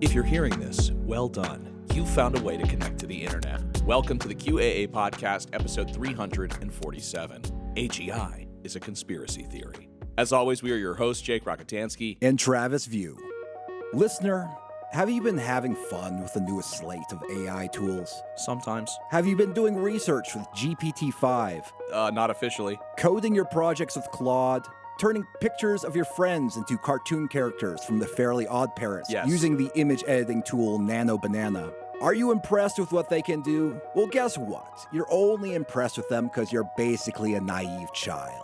If you're hearing this, well done. You found a way to connect to the internet. Welcome to the QAA Podcast, episode 347. AGI is a conspiracy theory. As always, we are your hosts, Jake Rockatansky and Travis View. Listener, have you been having fun with the newest slate of AI tools? Sometimes. Have you been doing research with GPT-5? Not officially. Coding your projects with Claude? Turning pictures of your friends into cartoon characters from the Fairly Odd Parents using the image editing tool Nano Banana? Are you impressed with what they can do? Well, guess what? You're only impressed with them because you're basically a naive child.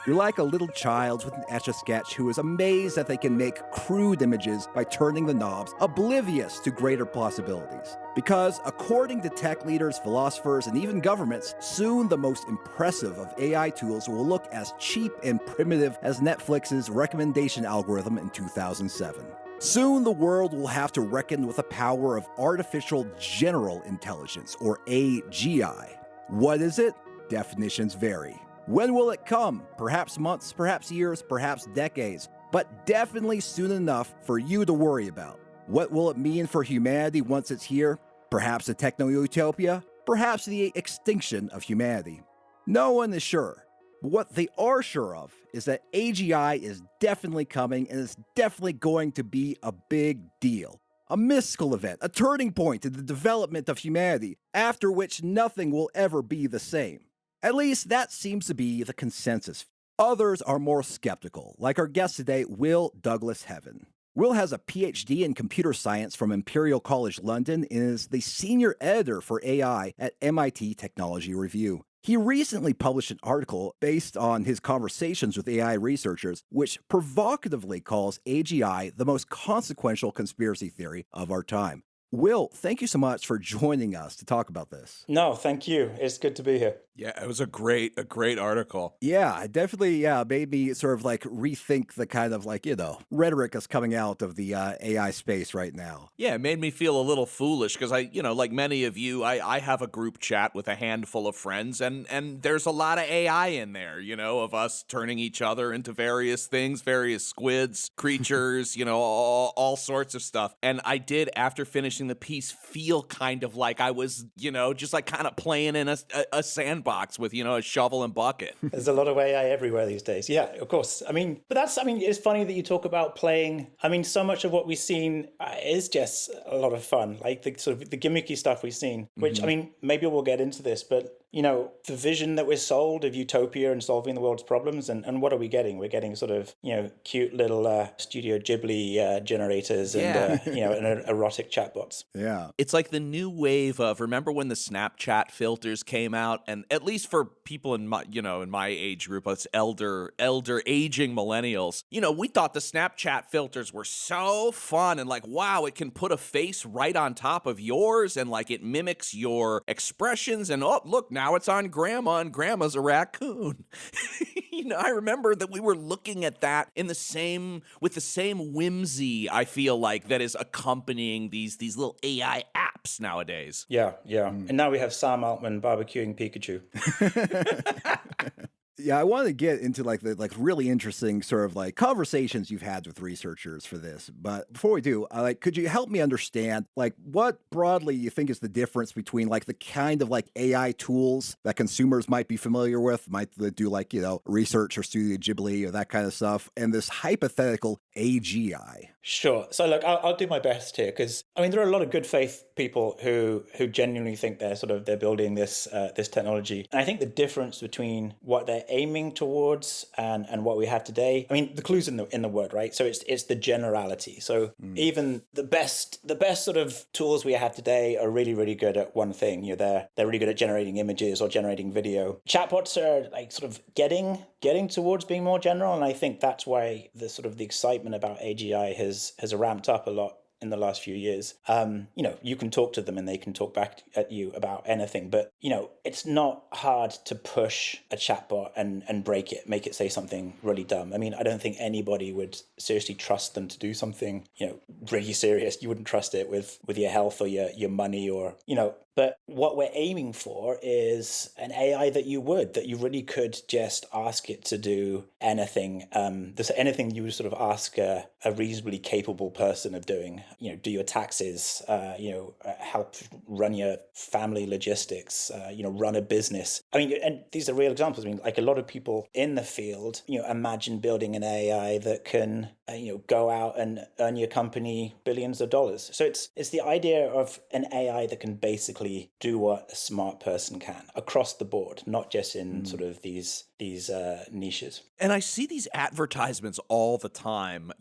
You're like a little child with an etch-a-sketch who is amazed that they can make crude images by turning the knobs, oblivious to greater possibilities. Because, according to tech leaders, philosophers, and even governments, soon the most impressive of AI tools will look as cheap and primitive as Netflix's recommendation algorithm in 2007. Soon the world will have to reckon with the power of artificial general intelligence, or AGI. What is it? Definitions vary. When will it come? Perhaps months, perhaps years, perhaps decades, but definitely soon enough for you to worry about. What will it mean for humanity once it's here? Perhaps a techno-utopia? Perhaps the extinction of humanity? No one is sure. But what they are sure of is that AGI is definitely coming and is definitely going to be a big deal. A mystical event, a turning point in the development of humanity, after which nothing will ever be the same. At least that seems to be the consensus. Others are more skeptical, like our guest today, Will Douglas Heaven. Will has a PhD in computer science from Imperial College London and is the senior editor for AI at MIT Technology Review. He recently published an article based on his conversations with AI researchers, which provocatively calls AGI the most consequential conspiracy theory of our time. Will, thank you so much for joining us to talk about this. No, thank you. It's good to be here. Yeah, it was a great article. Yeah, it definitely made me sort of like rethink the kind of rhetoric that's coming out of the AI space right now. Yeah, it made me feel a little foolish because like many of you, I have a group chat with a handful of friends and there's a lot of AI in there, of us turning each other into various things, various squids, creatures, all sorts of stuff. And I did, after finishing the piece, feel kind of like I was, just like kind of playing in a sandbox with, a shovel and bucket. There's a lot of AI everywhere these days. Yeah, of course. It's funny that you talk about playing. So much of what we've seen is just a lot of fun, like the sort of the gimmicky stuff we've seen, which, maybe we'll get into this, but the vision that we're sold of utopia and solving the world's problems, and what are we getting? We're getting sort of, cute little Studio Ghibli generators and, and erotic chatbots. Yeah. It's like the new wave of, remember when the Snapchat filters came out? And at least for people in my, in my age group, us elder aging millennials, we thought the Snapchat filters were so fun and like, wow, it can put a face right on top of yours and like it mimics your expressions and oh, look, now it's on grandma and grandma's a raccoon. I remember that we were looking at that with the same whimsy, I feel like, that is accompanying these little AI apps nowadays. Yeah. And now we have Sam Altman barbecuing Pikachu. Yeah, I want to get into the really interesting sort of conversations you've had with researchers for this. But before we do, could you help me understand what broadly you think is the difference between the kind of AI tools that consumers might be familiar with, might do research or Studio Ghibli or that kind of stuff, and this hypothetical AGI? Sure. So look, I'll do my best here because there are a lot of good faith people who genuinely think they're building this technology. And I think the difference between what they're aiming towards and what we have today, the clue's in the word, right? So it's the generality. So even the best sort of tools we have today are really, really good at one thing. They're really good at generating images or generating video. Chatbots are sort of getting towards being more general, and I think that's why the excitement about AGI has ramped up a lot in the last few years. You can talk to them and they can talk back at you about anything, but it's not hard to push a chatbot and break it, make it say something really dumb. I mean, I don't think anybody would seriously trust them to do something, really serious. You wouldn't trust it with your health or your money or, but what we're aiming for is an AI that you really could just ask it to do anything. There's anything you would sort of ask a reasonably capable person of doing. Do your taxes, help run your family logistics, run a business. I mean, and these are real examples. I mean, like a lot of people in the field, imagine building an AI that can, go out and earn your company billions of dollars. So it's the idea of an AI that can basically do what a smart person can across the board, not just in sort of these niches. And I see these advertisements all the time,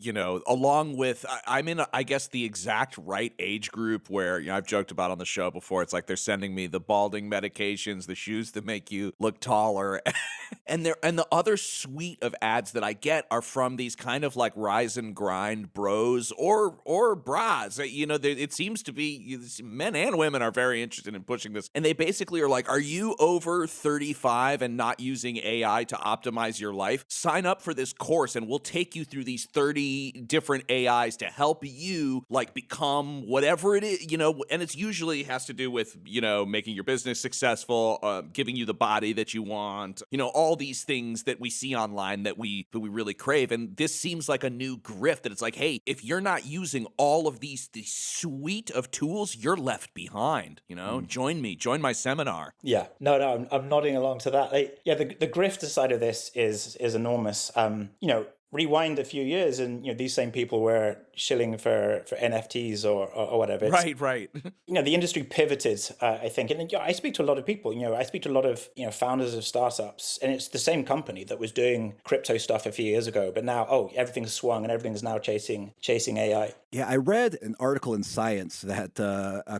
along with, I'm in, I guess, the exact right age group where, I've joked about on the show before, it's like they're sending me the balding medications, the shoes that make you look taller. And the other suite of ads that I get are from these kind of like rise and grind bros or bras. It seems to be men and women are very interested in pushing this. And they basically are like, are you over 35 and not using AI to optimize your life? Sign up for this course and we'll take you through these 30 different AIs to help you like become whatever it is, and it's usually has to do with, making your business successful, giving you the body that you want, all these things that we see online that we really crave. And this seems like a new grift that it's like, hey, if you're not using all of these suite of tools, you're left behind, join my seminar. Yeah, no, I'm nodding along to that. The grifter side of this is enormous. Rewind a few years and these same people were shilling for NFTs or whatever. Right. The industry pivoted, I think. And I speak to a lot of people, I speak to a lot of founders of startups, and it's the same company that was doing crypto stuff a few years ago, but now everything's swung and everything's now chasing AI. Yeah, I read an article in Science that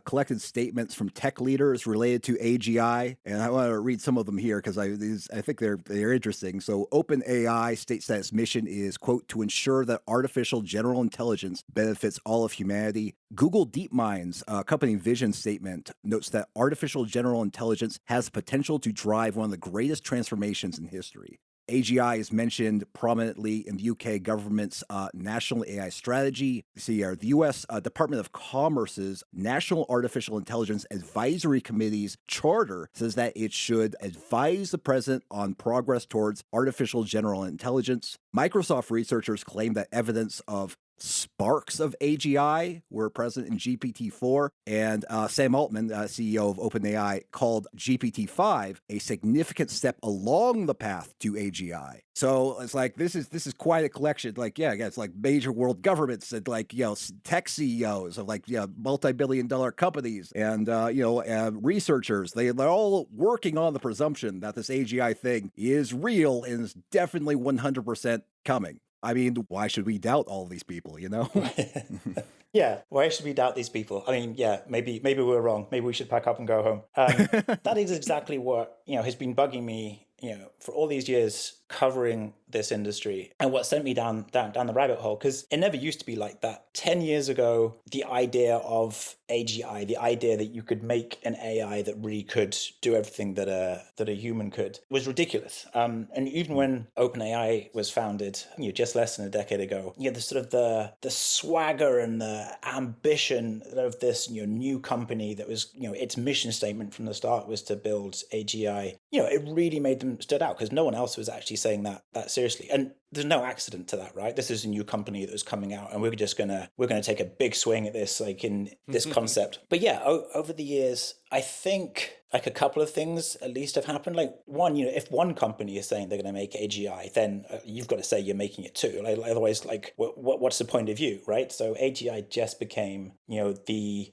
collected statements from tech leaders related to AGI, and I want to read some of them here because I think they're interesting. So OpenAI states that its mission is, quote, to ensure that artificial general intelligence benefits all of humanity. Google DeepMind's company vision statement notes that artificial general intelligence has potential to drive one of the greatest transformations in history. AGI is mentioned prominently in the UK government's national AI strategy. You see here, the US Department of Commerce's National Artificial Intelligence Advisory Committee's charter says that it should advise the president on progress towards artificial general intelligence. Microsoft researchers claim that evidence of sparks of AGI were present in GPT-4, and Sam Altman, CEO of OpenAI, called GPT-5 a significant step along the path to AGI. So it's like this is quite a collection. Like it's like major world governments and like tech CEOs of like multi-billion-dollar companies and researchers. They're all working on the presumption that this AGI thing is real and is definitely 100% coming. I mean, why should we doubt all of these people, Yeah, why should we doubt these people? I mean, yeah, maybe we're wrong. Maybe we should pack up and go home. That is exactly what, has been bugging me, for all these years covering this industry and what sent me down the rabbit hole, because it never used to be like that. 10 years ago, the idea of AGI, the idea that you could make an AI that really could do everything that a human could, was ridiculous. And even when OpenAI was founded, just less than a decade ago, the sort of the swagger and the ambition of this new company that was, its mission statement from the start was to build AGI. It really made them stood out because no one else was actually saying that seriously. And there's no accident to that, right? This is a new company that was coming out, and we're gonna take a big swing at this, like in this concept. But yeah, over the years, I think like a couple of things at least have happened. Like one, if one company is saying they're going to make AGI, then you've got to say you're making it too. Like, otherwise, like what's the point of you, right? So AGI just became the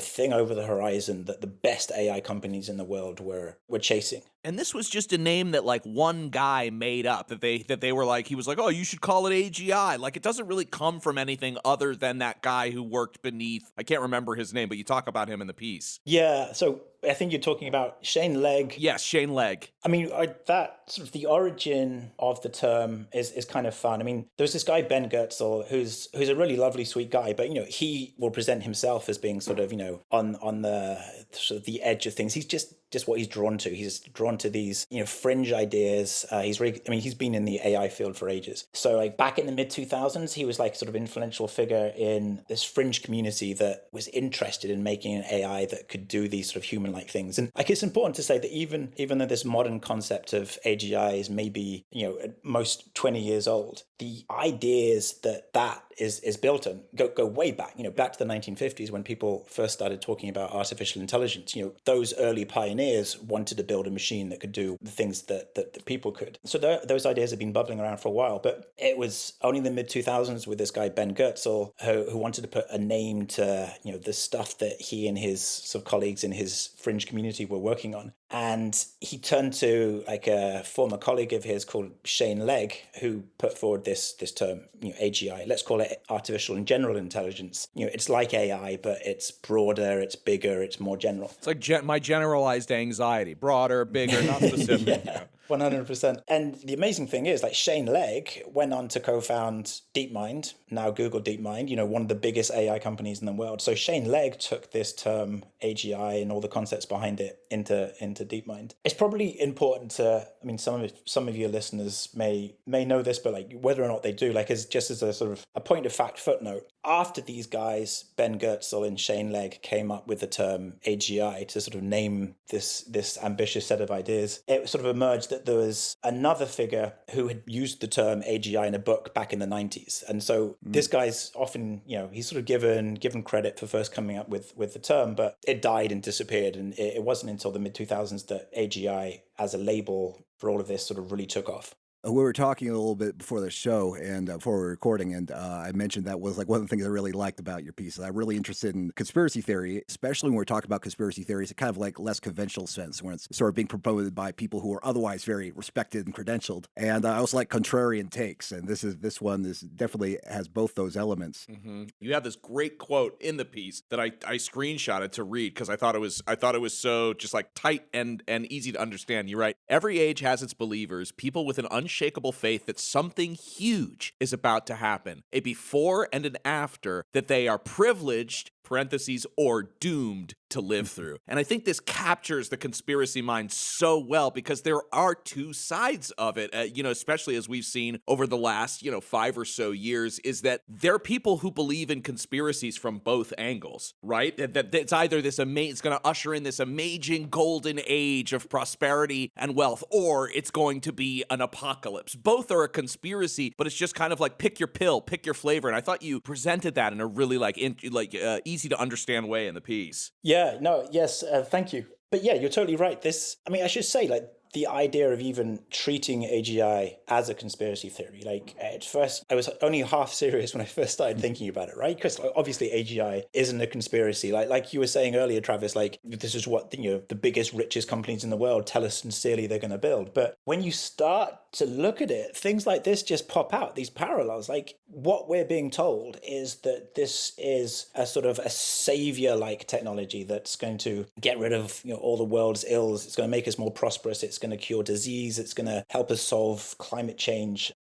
thing over the horizon that the best AI companies in the world were chasing. And this was just a name that like one guy made up that they were like, he was like, oh, you should call it AGI. Like it doesn't really come from anything other than that guy who worked beneath, I can't remember his name, but you talk about him in the piece. Yeah. So I think you're talking about Shane Legg. Yes, Shane Legg. I mean, that sort of the origin of the term is kind of fun. I mean, there's this guy, Ben Goertzel, who's a really lovely, sweet guy, but, he will present himself as being sort of, on the sort of the edge of things. He's just what he's drawn to. He's drawn to these, fringe ideas. He's been in the AI field for ages. So like back in the mid 2000s, he was like sort of influential figure in this fringe community that was interested in making an AI that could do these sort of human-like things. And like, it's important to say that even though this modern concept of AGI is maybe, at most 20 years old, the ideas that is built on go way back, back to the 1950s when people first started talking about artificial intelligence. Those early pioneers wanted to build a machine that could do the things that people could. So those ideas have been bubbling around for a while, but it was only in the mid 2000s with this guy, Ben Goertzel, who wanted to put a name to, the stuff that he and his sort of colleagues in his fringe community were working on. And he turned to like a former colleague of his called Shane Legg, who put forward this term, AGI. Let's call it artificial and general intelligence. It's like AI, but it's broader, it's bigger, it's more general. It's like my generalized anxiety, broader, bigger, not specific. Yeah. 100%. And the amazing thing is, like, Shane Legg went on to co-found DeepMind, now Google DeepMind, one of the biggest AI companies in the world. So Shane Legg took this term AGI and all the concepts behind it into DeepMind. It's probably important to, some of your listeners may know this, but like whether or not they do, like, as just as a sort of a point of fact footnote, after these guys, Ben Goertzel and Shane Legg, came up with the term AGI to sort of name this ambitious set of ideas, it sort of emerged that there was another figure who had used the term AGI in a book back in the 90s. And so this guy's often, he's sort of given credit for first coming up with the term, but it died and disappeared. And it wasn't until the mid 2000s that AGI as a label for all of this sort of really took off. We were talking a little bit before the show and before we were recording, and I mentioned that was like one of the things I really liked about your piece. I'm really interested in conspiracy theory, especially when we're talking about conspiracy theories, kind of like less conventional sense, when it's sort of being promoted by people who are otherwise very respected and credentialed. And I also like contrarian takes, and this one definitely has both those elements. Mm-hmm. You have this great quote in the piece that I screenshotted to read because I thought it was so just like tight and easy to understand. You write, "Every age has its believers, people with an unshakable faith that something huge is about to happen, a before and an after that they are privileged parentheses, or doomed to live through. And I think this captures the conspiracy mind so well because there are two sides of it, especially as we've seen over the last, 5 or so years, is that there are people who believe in conspiracies from both angles, right? That it's either this it's going to usher in this amazing golden age of prosperity and wealth, or it's going to be an apocalypse. Both are a conspiracy, but it's just kind of like pick your pill, pick your flavor. And I thought you presented that in a really easy to understand way in the piece. Yeah, no, yes, thank you. But yeah, you're totally right. I should say, the idea of even treating AGI as a conspiracy theory, at first, I was only half serious when I first started thinking about it, right? Because obviously AGI isn't a conspiracy. Like you were saying earlier, Travis, this is what, the biggest, richest companies in the world tell us sincerely they're going to build. But when you start to look at it, things like this just pop out, these parallels. What we're being told is that this is a sort of a savior-like technology that's going to get rid of, all the world's ills. It's going to make us more prosperous. It's going to cure disease. It's going to help us solve climate change,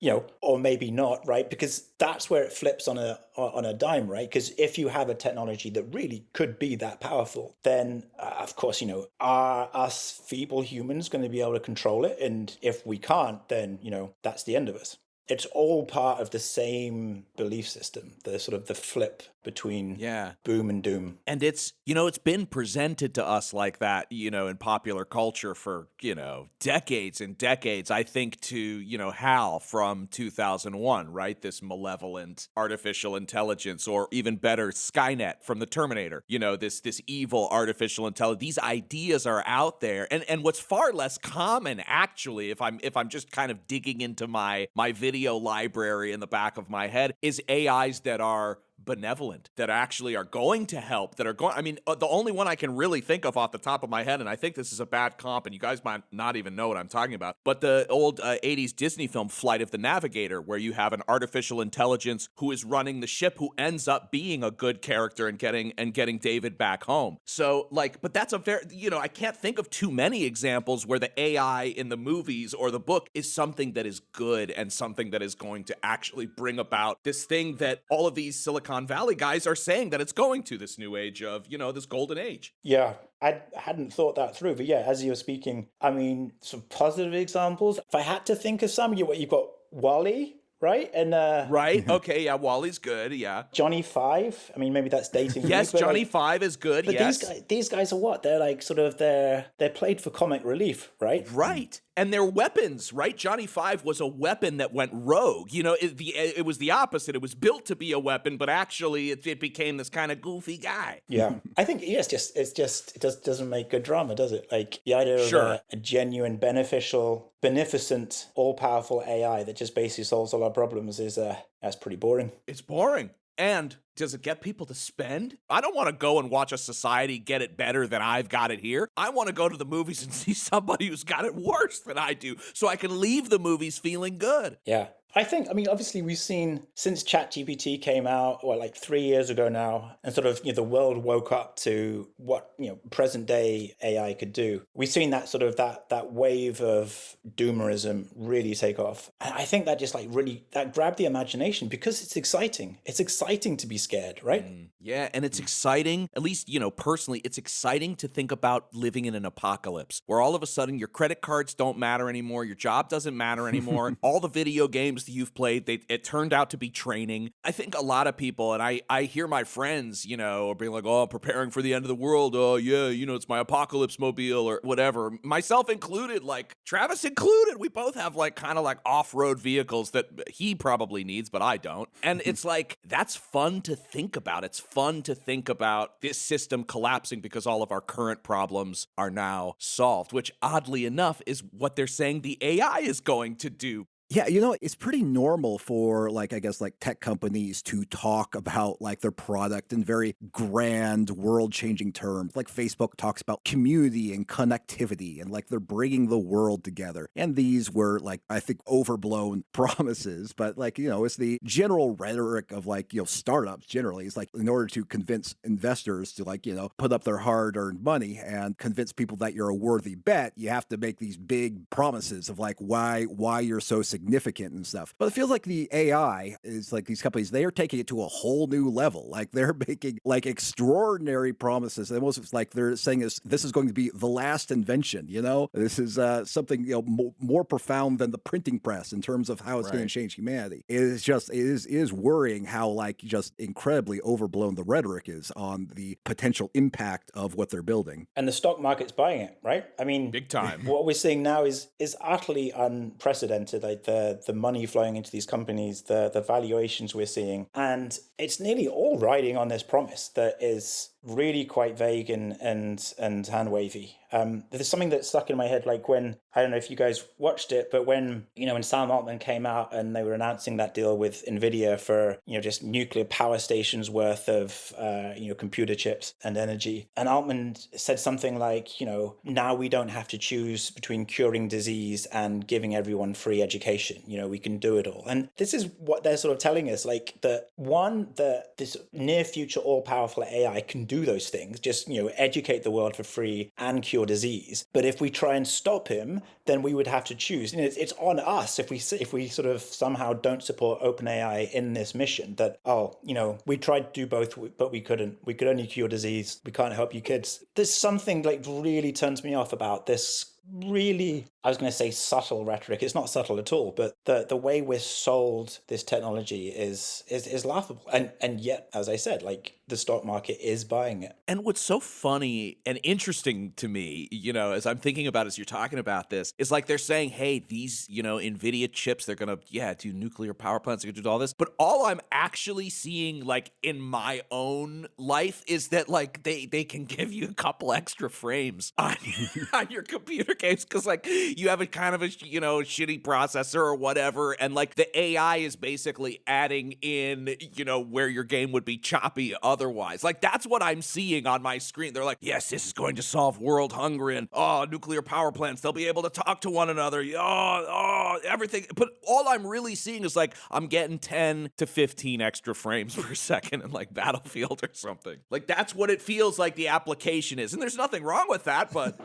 or maybe not, right? Because that's where it flips on a dime, right? Because if you have a technology that really could be that powerful, then of course, are us feeble humans going to be able to control it? And if we can't, then, that's the end of us. It's all part of the same belief system, the sort of the flip between boom and doom. And it's been presented to us like that, in popular culture for, decades and decades. I think to, HAL from 2001, right? This malevolent artificial intelligence, or even better, Skynet from the Terminator, this evil artificial intelligence. These ideas are out there. And what's far less common, actually, if I'm just kind of digging into my video library in the back of my head, is AIs that are benevolent, that actually are going to help, that are going, I mean, the only one I can really think of off the top of my head, and I think this is a bad comp, and you guys might not even know what I'm talking about, but the old 80s Disney film Flight of the Navigator, where you have an artificial intelligence who is running the ship, who ends up being a good character and getting David back home. So, like, but that's a very, I can't think of too many examples where the AI in the movies or the book is something that is good and something that is going to actually bring about this thing that all of these Silicon Valley guys are saying that it's going to, this new age of, this golden age. Yeah, I hadn't thought that through, but yeah, as you were speaking, I mean, some positive examples. If I had to think of some, you've got Wall-E, right? And right. Okay. Yeah. Wall-E's good. Yeah. Johnny Five. I mean, maybe that's dating. Yes. me, Johnny Five is good. But yes. these guys are what? They're like sort of they're played for comic relief, right? Right. And they're weapons, right? Johnny Five was a weapon that went rogue. It was the opposite. It was built to be a weapon, but actually it became this kind of goofy guy. Yeah. I think it doesn't make good drama, does it? Like the idea of a genuine, beneficent, all-powerful AI that just basically solves all our problems is that's pretty boring. It's boring. And does it get people to spend? I don't want to go and watch a society get it better than I've got it here. I want to go to the movies and see somebody who's got it worse than I do, so I can leave the movies feeling good. Yeah. I mean, obviously we've seen since ChatGPT came out, like 3 years ago now, and sort of, the world woke up to what, present day AI could do. We've seen that sort of that wave of doomerism really take off. And I think that just that grabbed the imagination because it's exciting. It's exciting to be scared, right? Yeah. And it's exciting, at least, personally, it's exciting to think about living in an apocalypse where all of a sudden your credit cards don't matter anymore. Your job doesn't matter anymore. All the video games that you've played, it turned out to be training. I think a lot of people, and I hear my friends, are being like, oh, I'm preparing for the end of the world. Oh, yeah, it's my apocalypse mobile or whatever. Myself included, like Travis included. We both have kind of off-road vehicles that he probably needs, but I don't. And it's like, that's fun to think about. It's fun to think about this system collapsing because all of our current problems are now solved, which oddly enough is what they're saying the AI is going to do. Yeah, it's pretty normal for tech companies to talk about their product in very grand world-changing terms. Like Facebook talks about community and connectivity and they're bringing the world together. And these were I think overblown promises, but it's the general rhetoric of startups generally. It's in order to convince investors to put up their hard-earned money and convince people that you're a worthy bet, you have to make these big promises of why you're so significant and stuff. But it feels like the AI is these companies, they are taking it to a whole new level. They're making extraordinary promises. And almost it's they're saying this is going to be the last invention, This is something, more profound than the printing press in terms of how it's going to change humanity. It is worrying how just incredibly overblown the rhetoric is on the potential impact of what they're building. And the stock market's buying it, right? I mean, big time. What we're seeing now is utterly unprecedented. The money flowing into these companies, the valuations we're seeing, and it's nearly all riding on this promise that is really quite vague and hand wavy. There's something that stuck in my head, when, I don't know if you guys watched it, but when Sam Altman came out and they were announcing that deal with NVIDIA for, just nuclear power stations worth of, computer chips and energy. And Altman said something like, now we don't have to choose between curing disease and giving everyone free education. We can do it all. And this is what they're sort of telling us, that this near future all-powerful AI can do those things, just, educate the world for free and cure disease. But if we try and stop him, then we would have to choose. It's on us if we sort of somehow don't support OpenAI in this mission that, we tried to do both, but we couldn't. We could only cure disease. We can't help you kids. There's something really turns me off about this really, I was going to say subtle rhetoric. It's not subtle at all, but the way we're sold this technology is laughable. And yet, as I said, the stock market is buying it. And what's so funny and interesting to me, as I'm thinking about as you're talking about this, is they're saying, hey, these, NVIDIA chips, they're going to, do nuclear power plants, they're going to do all this. But all I'm actually seeing, in my own life is that, they can give you a couple extra frames on your computer games because like you have a kind of a shitty processor or whatever, and like the AI is basically adding in where your game would be choppy otherwise. Like that's what I'm seeing on my screen. They're like, yes, this is going to solve world hunger and nuclear power plants. They'll be able to talk to one another. Everything. But all I'm really seeing is like I'm getting 10 to 15 extra frames per second in like Battlefield or something. Like that's what it feels like the application is, and there's nothing wrong with that, but.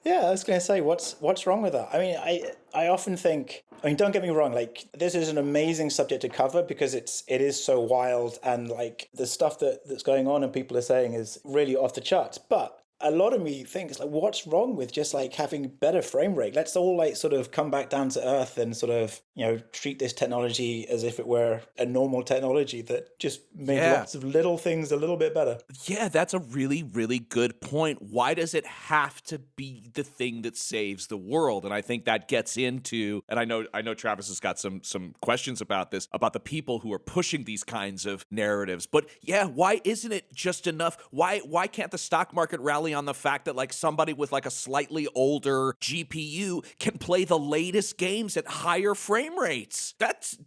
Yeah, I was going to say, what's wrong with that? I mean, I often think, don't get me wrong, like this is an amazing subject to cover because it is so wild, and like the stuff that's going on and people are saying is really off the charts. But a lot of me thinks like, what's wrong with just like having better frame rate? Let's all like sort of come back down to earth and sort of, treat this technology as if it were a normal technology that just made lots of little things a little bit better. Yeah, that's a really, really good point. Why does it have to be the thing that saves the world? And I think that gets into, and I know Travis has got some questions about this, about the people who are pushing these kinds of narratives. But yeah, why isn't it just enough? Why can't the stock market rally on the fact that like somebody with like a slightly older GPU can play the latest games at higher frame rates? That's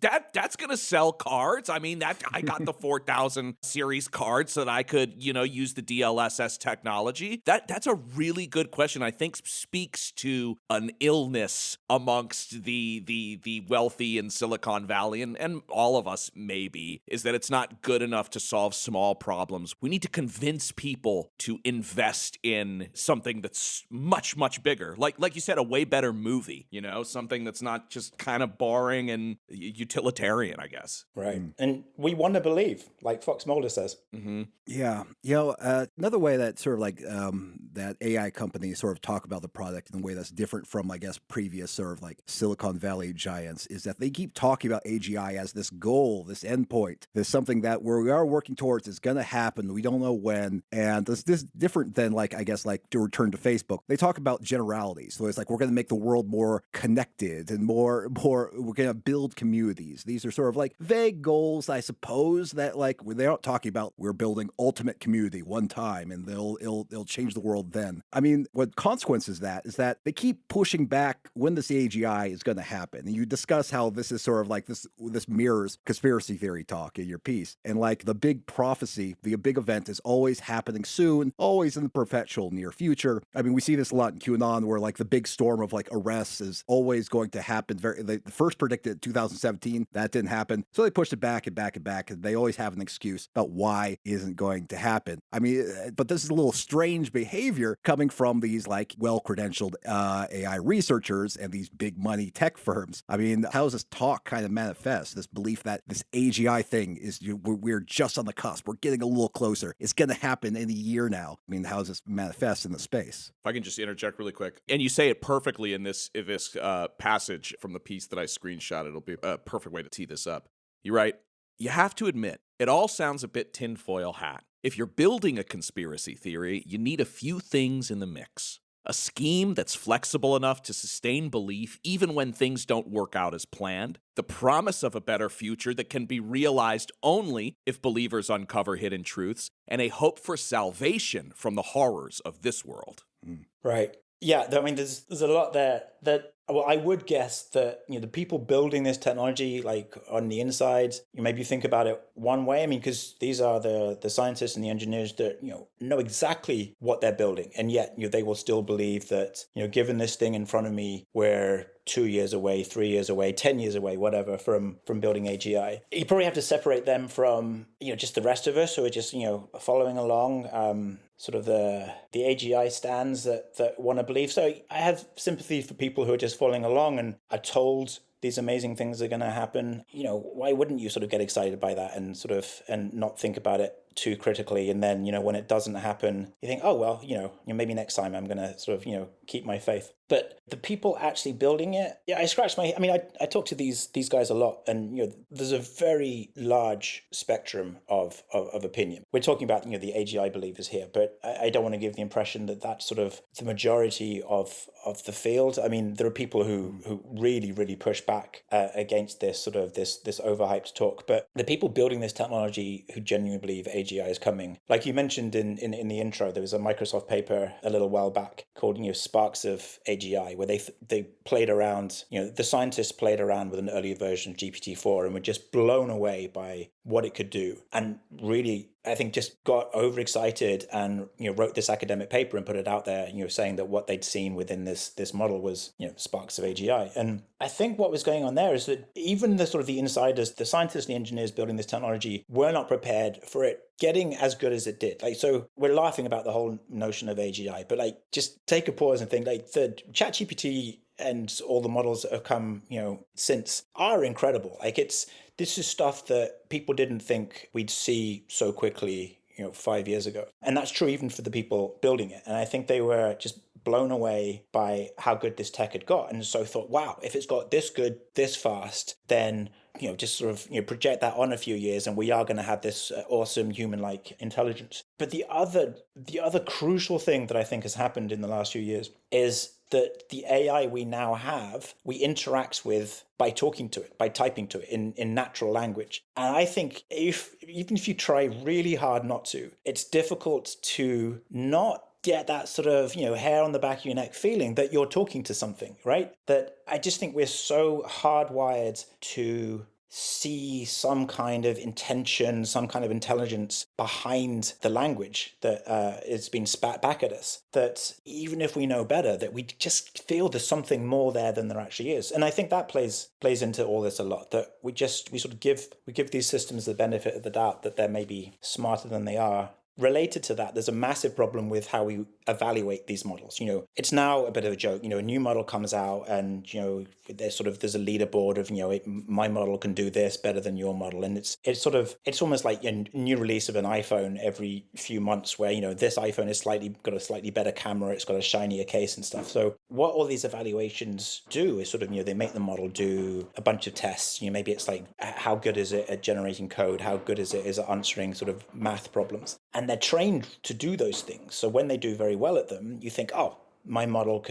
gonna sell cards. I mean, that I got the 4000 series cards so that I could use the DLSS technology. That's a really good question. I think speaks to an illness amongst the wealthy in Silicon Valley and all of us maybe, is that it's not good enough to solve small problems. We need to convince people to invest in something that's much, much bigger. Like you said, a way better movie, something that's not just kind of boring and utilitarian, I guess. Right. And we want to believe, like Fox Mulder says. Mm-hmm. Yeah. Another way that sort of like that AI companies sort of talk about the product in a way that's different from, I guess, previous sort of like Silicon Valley giants is that they keep talking about AGI as this goal, this endpoint, this something that we are working towards is going to happen. We don't know when. And this different than like, I guess, like to return to Facebook. They talk about generalities. So it's like, we're going to make the world more connected and more, we're going to build communities. These are sort of like vague goals, I suppose, that like they're not talking about we're building ultimate community one time and it'll change the world then. I mean, what consequence is that they keep pushing back when this AGI is going to happen. And you discuss how this is sort of like this mirrors conspiracy theory talk in your piece. And like the big prophecy, the big event is always happening soon, always in the perpetual near future. I mean, we see this a lot in QAnon where like the big storm of like arrests is always going to happen. They first predicted 2017, that didn't happen. So they pushed it back and back and back, and they always have an excuse about why it isn't going to happen. I mean, but this is a little strange behavior coming from these like well-credentialed AI researchers and these big money tech firms. I mean, how does this talk kind of manifest? This belief that this AGI thing is we're just on the cusp. We're getting a little closer. It's going to happen in a year now. I mean, how does this manifest in the space? If I can just interject really quick, and you say it perfectly in this passage from the piece that I screenshot. It'll be a perfect way to tee this up. You write, you have to admit, it all sounds a bit tinfoil hat. If you're building a conspiracy theory, you need a few things in the mix. A scheme that's flexible enough to sustain belief even when things don't work out as planned. The promise of a better future that can be realized only if believers uncover hidden truths. And a hope for salvation from the horrors of this world. Right. Yeah, I mean, there's a lot there that, well, I would guess that, the people building this technology, like on the inside, you maybe think about it one way. I mean, because these are the scientists and the engineers that, know exactly what they're building. And yet, they will still believe that, given this thing in front of me, we're 2 years away, 3 years away, 10 years away, whatever, from building AGI. You probably have to separate them from, just the rest of us who are just, following along, sort of the AGI stands that want to believe. So I have sympathy for people who are just following along and are told these amazing things are going to happen. Why wouldn't you sort of get excited by that and not think about it too critically? And then, when it doesn't happen, you think, oh, well, maybe next time I'm going to sort of, keep my faith. But the people actually building it, I scratched my head. I mean, I talk to these guys a lot, and, there's a very large spectrum of opinion. We're talking about, the AGI believers here, but I don't want to give the impression that that's sort of the majority of the field. I mean, there are people who really, really push back against this sort of this overhyped talk, but the people building this technology who genuinely believe AGI is coming, like you mentioned in the intro, there was a Microsoft paper a little while back called, Sparks of AGI AGI, where they played around, the scientists played around with an early version of GPT-4 and were just blown away by what it could do. And really, I think, just got overexcited and wrote this academic paper and put it out there, saying that what they'd seen within this model was sparks of AGI. And I think what was going on there is that even the sort of the insiders, the scientists and the engineers building this technology, were not prepared for it getting as good as it did. So we're laughing about the whole notion of AGI, but just take a pause and think, the ChatGPT and all the models that have come since are incredible. This is stuff that people didn't think we'd see so quickly 5 years ago. And that's true even for the people building it. And I think they were just blown away by how good this tech had got, and so thought, wow, if it's got this good this fast, then just sort of project that on a few years and we are going to have this awesome human-like intelligence. But the other crucial thing that I think has happened in the last few years is that the AI we now have, we interact with by talking to it, by typing to it in natural language. And I think even if you try really hard not to, it's difficult to not get that sort of, hair on the back of your neck feeling that you're talking to something, right? That I just think we're so hardwired to see some kind of intention, some kind of intelligence behind the language that is being spat back at us, that even if we know better, that we just feel there's something more there than there actually is. And I think that plays into all this a lot, that we sort of give these systems the benefit of the doubt that they're maybe smarter than they are. Related to that, there's a massive problem with how we evaluate these models. It's now a bit of a joke. A new model comes out and, there's a leaderboard of, my model can do this better than your model. And it's almost like a new release of an iPhone every few months where, this iPhone is got a slightly better camera, it's got a shinier case and stuff. So what all these evaluations do is they make the model do a bunch of tests. Maybe it's like, how good is it at generating code? How good is it at answering sort of math problems? And they're trained to do those things. So when they do very well at them, you think, oh, my model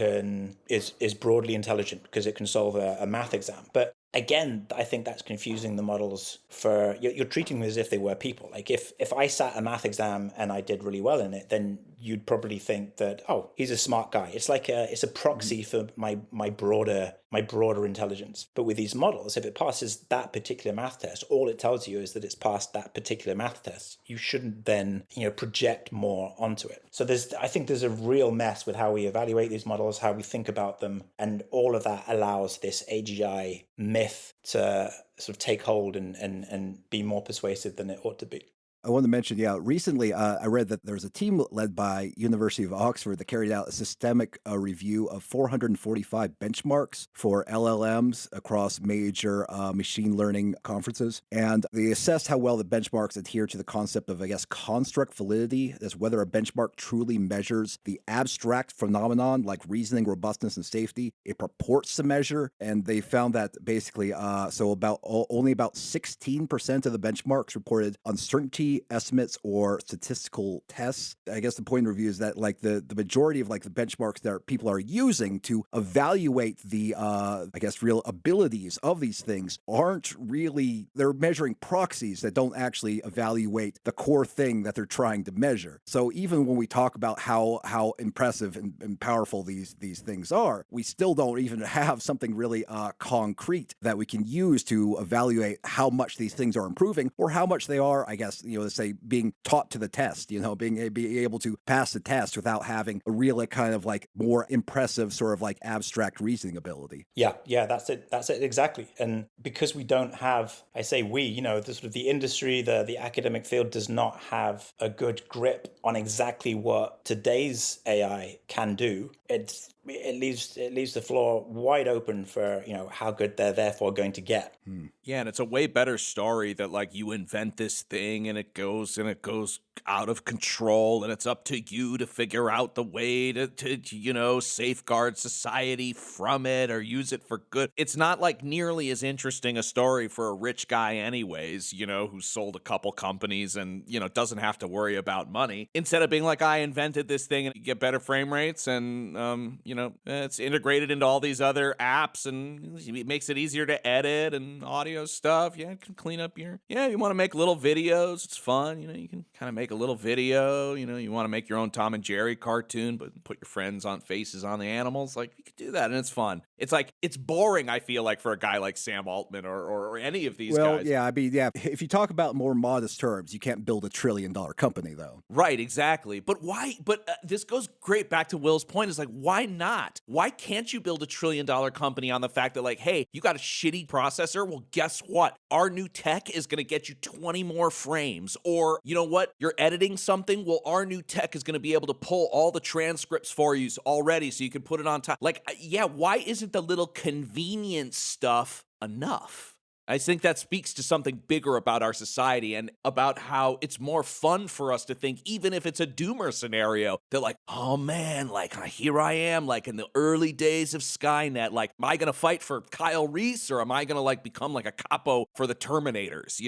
is broadly intelligent because it can solve a math exam. But again, I think that's confusing the models for, you're treating them as if they were people. Like if I sat a math exam and I did really well in it, then you'd probably think that, oh, he's a smart guy. It's like it's a proxy for my broader intelligence. But with these models, if it passes that particular math test, all it tells you is that it's passed that particular math test. You shouldn't then, project more onto it. So I think there's a real mess with how we evaluate these models, how we think about them, and all of that allows this AGI myth to sort of take hold and be more persuasive than it ought to be. I wanted to mention, recently I read that there was a team led by University of Oxford that carried out a systemic review of 445 benchmarks for LLMs across major machine learning conferences. And they assessed how well the benchmarks adhere to the concept of, construct validity, as whether a benchmark truly measures the abstract phenomenon like reasoning, robustness, and safety it purports to measure. And they found that basically, only about 16% of the benchmarks reported uncertainty estimates or statistical tests. I guess the point of review is that the majority of the benchmarks that people are using to evaluate the real abilities of these things aren't really, they're measuring proxies that don't actually evaluate the core thing that they're trying to measure. So even when we talk about how impressive and powerful these things are, we still don't even have something really concrete that we can use to evaluate how much these things are improving or how much they are, let's say, being taught to the test, being able to pass the test without having a real more impressive sort of abstract reasoning ability. Yeah, that's it exactly. And because we don't have, I say we, the sort of the industry, the academic field does not have a good grip on exactly what today's AI can do. It leaves the floor wide open for how good they're therefore going to get. Yeah, and it's a way better story that you invent this thing and it goes out of control and it's up to you to figure out the way to safeguard society from it or use it for good. It's not nearly as interesting a story for a rich guy anyways, who sold a couple companies and doesn't have to worry about money, instead of being I invented this thing and you get better frame rates and it's integrated into all these other apps, and it makes it easier to edit and audio stuff. Yeah, it can clean up you want to make little videos. It's fun. You can kind of make a little video. You want to make your own Tom and Jerry cartoon, but put your friends on faces on the animals. Like, you could do that, and it's fun. It's like, it's boring, I feel like, for a guy like Sam Altman or any of these guys. Well, yeah, I mean, yeah, if you talk about more modest terms, you can't build $1 trillion company, though. Right, exactly. But why? But this goes great back to Will's point. Is like, why not? Why can't you build $1 trillion company on the fact that, like, hey, you got a shitty processor? Well, guess what? Our new tech is going to get you 20 more frames. Or, you know what? You're editing something? Well, our new tech is going to be able to pull all the transcripts for you already so you can put it on top. Like, yeah, why isn't the little convenience stuff enough? I think that speaks to something bigger about our society and about how it's more fun for us to think, even if it's a doomer scenario, they're like, oh man, like, here I am, like in the early days of Skynet, like, am I going to fight for Kyle Reese or am I going to like become like a capo for the Terminators,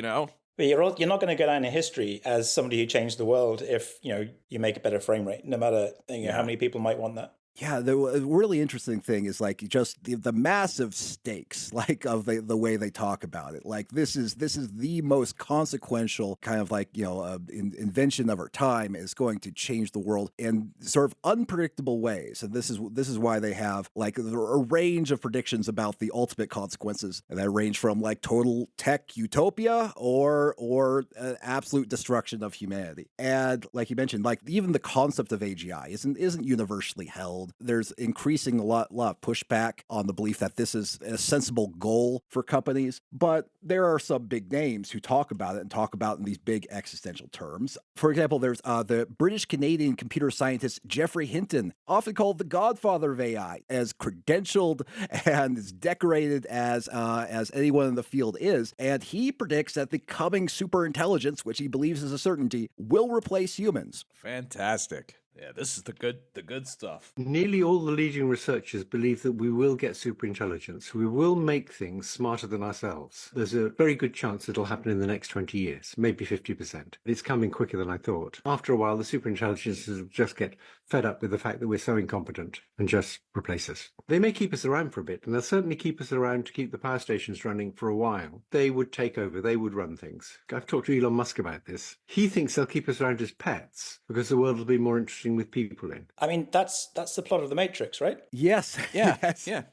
But you're not going to go down in history as somebody who changed the world if, you make a better frame rate, no matter how many people might want that. Yeah, the really interesting thing is like just the massive stakes, like of the way they talk about it. Like this is the most consequential kind of like invention of our time, is going to change the world in sort of unpredictable ways. And this is why they have like a range of predictions about the ultimate consequences, and that range from like total tech utopia or absolute destruction of humanity. And like you mentioned, like even the concept of AGI isn't universally held. There's increasing a lot of pushback on the belief that this is a sensible goal for companies, but there are some big names who talk about it and talk about it in these big existential terms. For example, there's the British-Canadian computer scientist Geoffrey Hinton, often called the godfather of AI, as credentialed and as decorated as anyone in the field is, and he predicts that the coming superintelligence, which he believes is a certainty, will replace humans. Fantastic. Yeah, this is the good stuff. Nearly all the leading researchers believe that we will get superintelligence. We will make things smarter than ourselves. There's a very good chance it'll happen in the next 20 years, maybe 50%. It's coming quicker than I thought. After a while, the superintelligences will just get fed up with the fact that we're so incompetent and just replace us. They may keep us around for a bit, and they'll certainly keep us around to keep the power stations running for a while. They would take over. They would run things. I've talked to Elon Musk about this. He thinks they'll keep us around as pets because the world will be more interesting with people in. I mean, that's the plot of The Matrix, right? Yes. Yeah.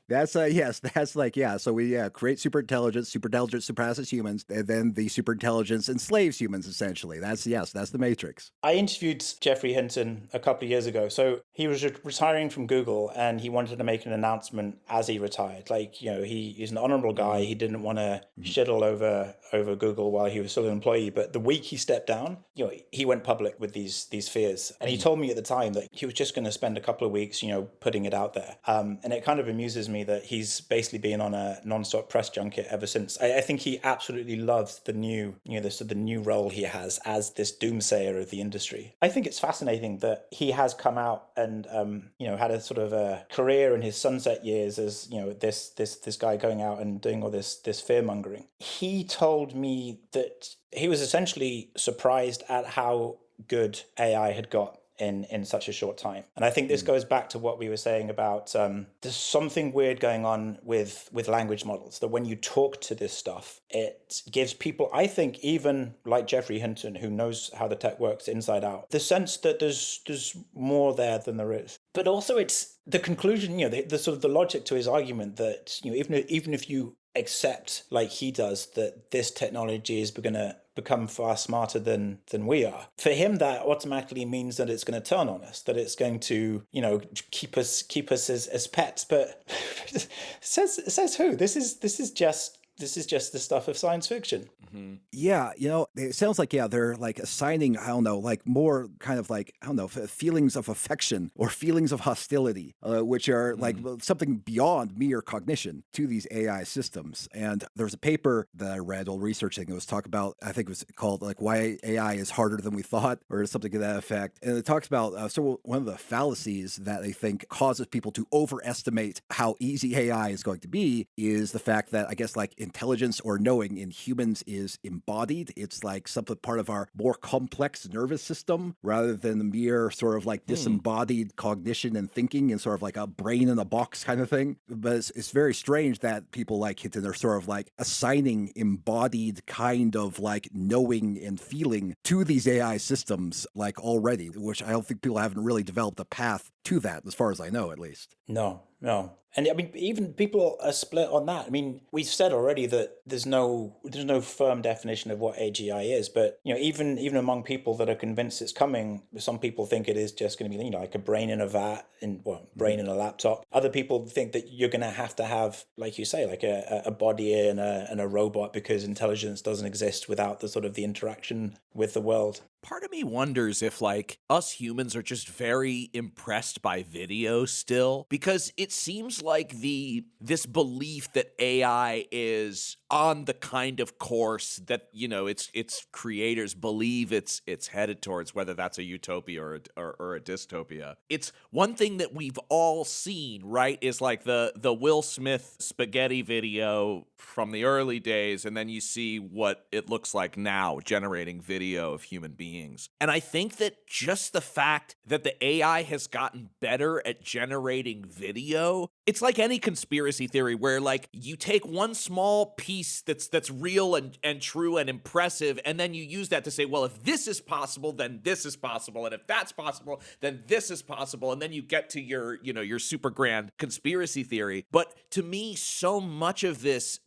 That's yes. That's like, yeah. So we create superintelligence surpasses humans, and then the superintelligence enslaves humans, essentially. That's the Matrix. I interviewed Geoffrey Hinton a couple of years ago. So he was retiring from Google, and he wanted to make an announcement as he retired. Like, he's an honorable guy. He didn't want to shiddle over Google while he was still an employee. But the week he stepped down, he went public with these fears. And he told me at the time that he was just going to spend a couple of weeks, putting it out there. And it kind of amuses me that he's basically been on a non-stop press junket ever since. I think he absolutely loves the new, the new role he has as this doomsayer of the industry. I think it's fascinating that he has come out and, had a sort of a career in his sunset years as, this guy going out and doing all this fear mongering. He told me that he was essentially surprised at how good AI had got in such a short time. And I think this goes back to what we were saying about there's something weird going on with language models, that when you talk to this stuff, it gives people, I think, even like Geoffrey Hinton, who knows how the tech works inside out, the sense that there's more there than there is. But also it's the conclusion, the sort of the logic to his argument that, even if you accept, like he does, that this technology is going to become far smarter than we are. For him, that automatically means that it's going to turn on us, that it's going to, keep us as pets. But it says who? This is just the stuff of science fiction. Mm-hmm. Yeah, it sounds like, they're like assigning, I don't know, like more kind of like, I don't know, feelings of affection or feelings of hostility, which are like something beyond mere cognition to these AI systems. And there's a paper that I read while researching. It was talk about, I think it was called like why AI is harder than we thought, or something to that effect. And it talks about, so one of the fallacies that they think causes people to overestimate how easy AI is going to be is the fact that, I guess, like in intelligence or knowing in humans is embodied. It's like something part of our more complex nervous system rather than the mere sort of like disembodied cognition and thinking and sort of like a brain in a box kind of thing. But it's very strange that people like Hinton are sort of like assigning embodied kind of like knowing and feeling to these AI systems like already, which I don't think people haven't really developed a path to that, as far as I know, at least. No. And I mean, even people are split on that. I mean, we've said already that there's no firm definition of what AGI is, but even among people that are convinced it's coming, some people think it is just going to be like a brain in a vat, brain in a laptop. Other people think that you're going to have, like you say, like a body and a robot, because intelligence doesn't exist without the sort of the interaction with the world. Part of me wonders if, like, us humans are just very impressed by video still, because it seems like this belief that AI is on the kind of course that, its creators believe it's headed towards, whether that's a utopia or a dystopia. It's one thing that we've all seen, right, is like the Will Smith spaghetti video from the early days, and then you see what it looks like now, generating video of human beings. And I think that just the fact that the AI has gotten better at generating video, it's like any conspiracy theory where, like, you take one small piece that's real and true and impressive, and then you use that to say, well, if this is possible, then this is possible, and if that's possible, then this is possible, and then you get to your super grand conspiracy theory. But to me, so much of this,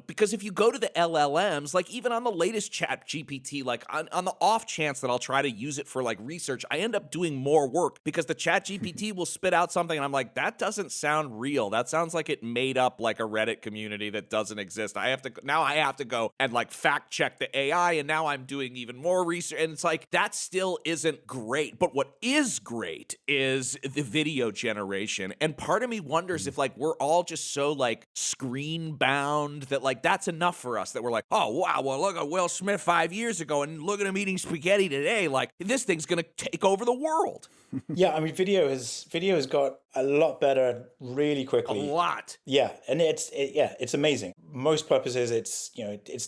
because if you go to the LLMs, like even on the latest Chat GPT, like on the off chance that I'll try to use it for like research, I end up doing more work because the Chat GPT will spit out something and I'm like, that doesn't sound real. That sounds like it made up like a Reddit community that doesn't exist. I have to go and like fact check the AI, and now I'm doing even more research, and it's like that still isn't great. But what is great is the video generation, and part of me wonders if like we're all just so like screen bound that like that's enough for us, that we're like, oh wow, well look at Will Smith 5 years ago and look at him eating spaghetti today, like this thing's gonna take over the world. Yeah, I mean, video has got a lot better really quickly. A lot. Yeah, and it's amazing. Most purposes, it's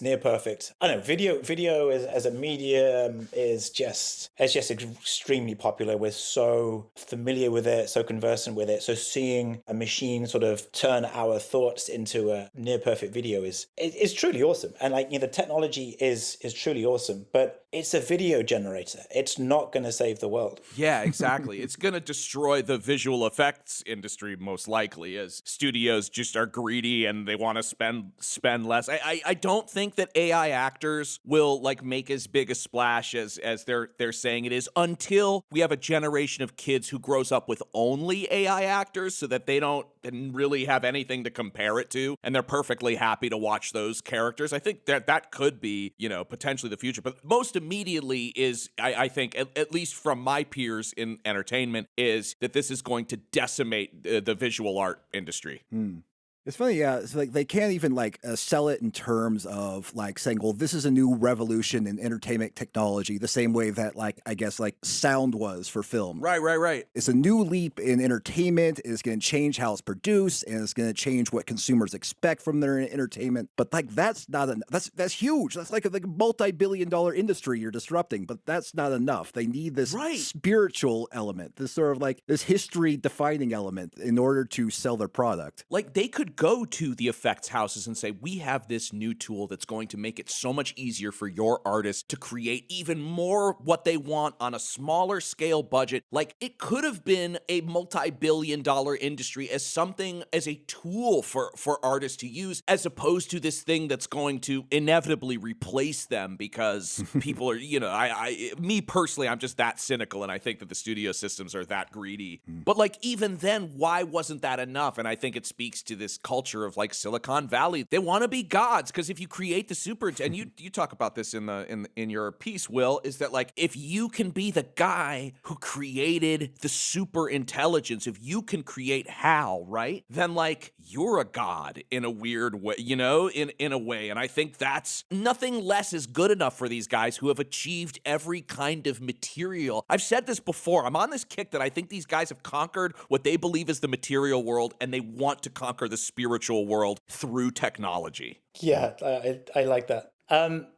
near perfect. I don't know, video as a medium is just extremely popular. We're so familiar with it, so conversant with it. So seeing a machine sort of turn our thoughts into a near perfect video is truly awesome. And like the technology is truly awesome, but it's a video generator. It's not going to save the world. Yeah, exactly. It's going to destroy the visual effects industry most likely, as studios just are greedy and they want to spend less. I don't think that AI actors will like make as big a splash as they're saying it is, until we have a generation of kids who grows up with only AI actors, so that they don't really have anything to compare it to, and they're perfectly happy to watch those characters. I think that could be, potentially the future. But most immediately is, I think, at least from my peers in entertainment, is that this is going to decimate the visual art industry. It's funny, yeah. It's like they can't even like sell it in terms of like saying, well, this is a new revolution in entertainment technology, the same way that like, I guess like sound was for film. Right. It's a new leap in entertainment. It's going to change how it's produced, and it's going to change what consumers expect from their entertainment. But like, that's not that's huge. That's like a multi-billion-dollar industry you're disrupting, but that's not enough. They need this spiritual element, this sort of like this history-defining element in order to sell their product. Like they could go to the effects houses and say, we have this new tool that's going to make it so much easier for your artists to create even more what they want on a smaller scale budget. Like it could have been a multi-billion-dollar industry as a tool for artists to use, as opposed to this thing that's going to inevitably replace them because people are, me personally, I'm just that cynical, and I think that the studio systems are that greedy. But like even then, why wasn't that enough? And I think it speaks to this culture of like Silicon Valley. They want to be gods, because if you create the super, and you talk about this in your piece, Will, is that like if you can be the guy who created the super intelligence, if you can create HAL, right, then like you're a god in a weird way, in a way. And I think that's nothing less is good enough for these guys who have achieved every kind of material. I've said this before. I'm on this kick that I think these guys have conquered what they believe is the material world, and they want to conquer the spiritual world through technology. Yeah, I like that.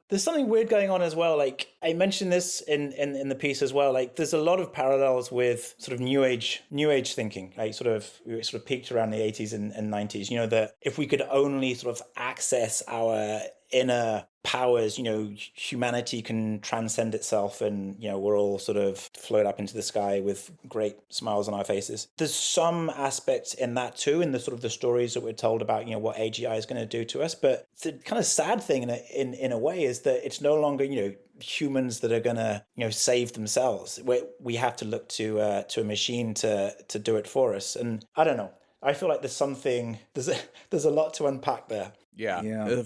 There's something weird going on as well. Like I mentioned this in the piece as well. Like there's a lot of parallels with sort of new age thinking. Like we sort of peaked around the 80s and 90s. You know, that if we could only sort of access our inner powers, you know, humanity can transcend itself, and you know, we're all sort of float up into the sky with great smiles on our faces. There's some aspects in that too, in the sort of the stories that we're told about, you know, what AGI is going to do to us. But the kind of sad thing in a way is that it's no longer, you know, humans that are going to, you know, save themselves. We have to look to a machine to do it for us. And I don't know. I feel like there's a lot to unpack there. Yeah. It's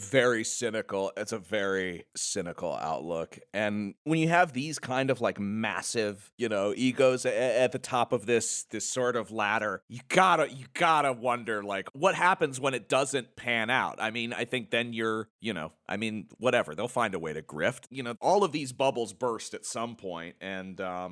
a very cynical outlook. And when you have these kind of like massive, you know, egos at the top of this sort of ladder, you gotta wonder like what happens when it doesn't pan out. I mean, I think then whatever, they'll find a way to grift. You know, all of these bubbles burst at some point, and I